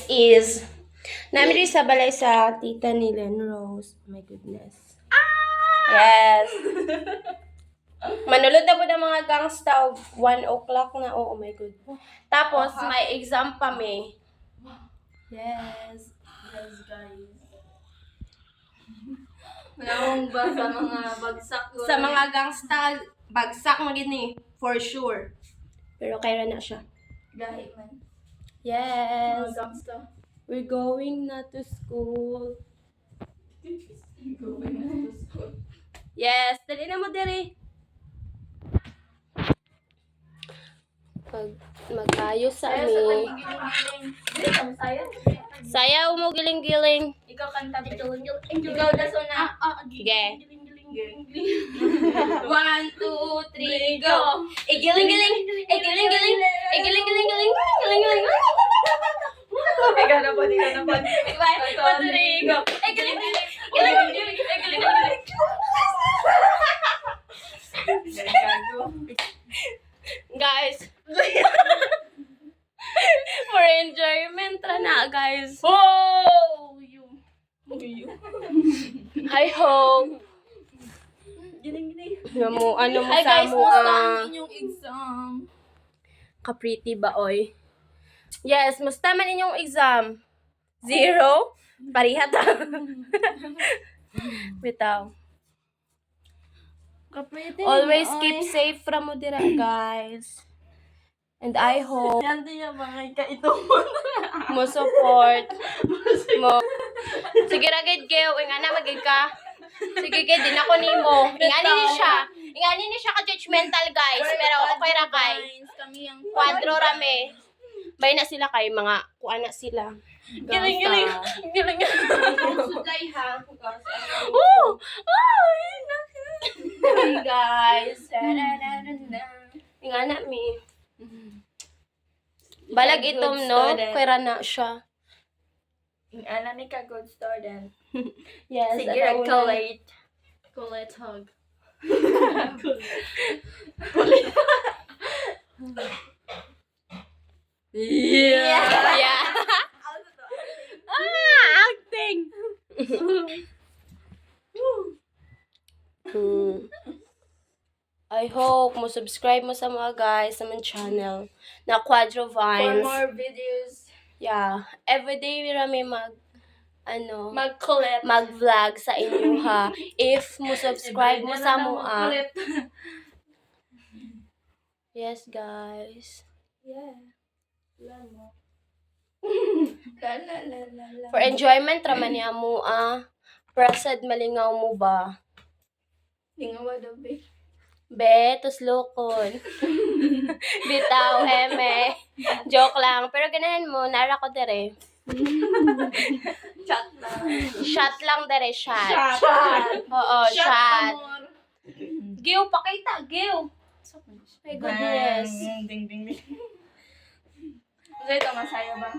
is namin rin sa balay sa tita ni Len Rose. Oh my goodness. Yes. Manulod na po ng mga gangsta 1 o'clock na. Oh my god. Tapos may exam pa may. Yes. Yes, guys. Nawang ba sa mga bagsak ko? Sa mga gangsta, bagsak mo gini. For sure. Pero kaya na siya. Gahi man. Yes. Mga gangsta. We're going na to school. Going na to school. Yes. Dali na mo diri. Mag-ayos sa amin. Sayaw. Sayaw mo giling-giling. Ikaw kanta dito. Ikaw daso na. Sige. 1, 2, 3, go! Igiling-giling! Igiling-giling! Igiling-giling-giling! Igiling-giling! Ikaw na po, ikaw na po. 1, 2, 3, go! Igiling-giling! Igiling-giling! Igiling-giling! Guys! For enjoyment na guys. Oh! Hi ho! Giling-giling. Ano mo Hi sa guys, mo musta ang inyong exam? ka-pretty ba oy? Yes, musta man inyong exam? 0? Parihat. Bitaw. Kapwede. Always keep safe from mo dira guys. And I hope Yan din yung mga ito mo support mo. Sige ra gid geo, nga na magig ka. Sige gid din ako nimo. Ingani ni siya. Ingani ni siya ka judgmental guys, pero okay ra kay. Kami ang Kwadro rame. Bay na sila kay mga kuan na sila. Giling-giling. Giling-giling. Sugay ha. Oh! Hey guys. Ingana mi. Balag itom no, kaya na siya. Ang ana ni ka good student. Yes, Sige, at ako collate. Collate hug. Yeah. Yeah. Acting. I hope mo subscribe mo sa mga guys sa mga channel na Quadro For Vines. more videos. Yeah, everyday rami Mag-collect. mag-vlog sa inyo ha. If mo subscribe mo sa mo Yes guys. Yeah. Wala mo. For enjoyment raman niya mo Prasad malingaw mo ba? Lingawa daw, be. Be, tuslokon. Bitaw, eme. Joke lang. Pero ganahan mo, nara ko dere. Chat na. Shot lang dere, shot. Shot. Oo, shot. amor. Giw, pakita, giw. My goodness. Ding, ding, ding. Ano ito, masaya ba?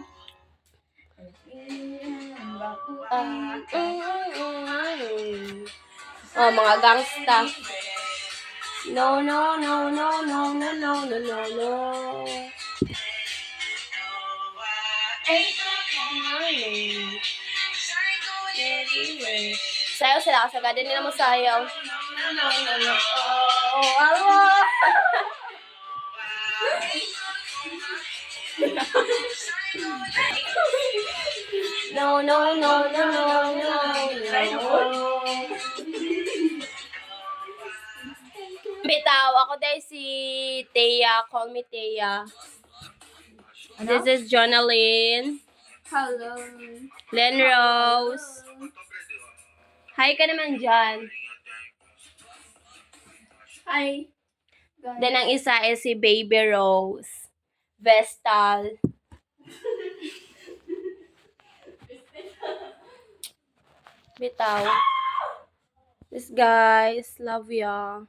Oh, mga gangsta. No, no, no, no, no, no, no, no, no, no. Sayaw sila kasi agad nila mo sayaw. No, no, no, no, no, no. Bitaw, ako dahil si Thea. Call me Thea. This is Jonaline. Hello. Len Rose. Hi ka naman dyan. Hi. Then ang isa is si Baby Rose. Vestal. Bitaw. This guys, love ya.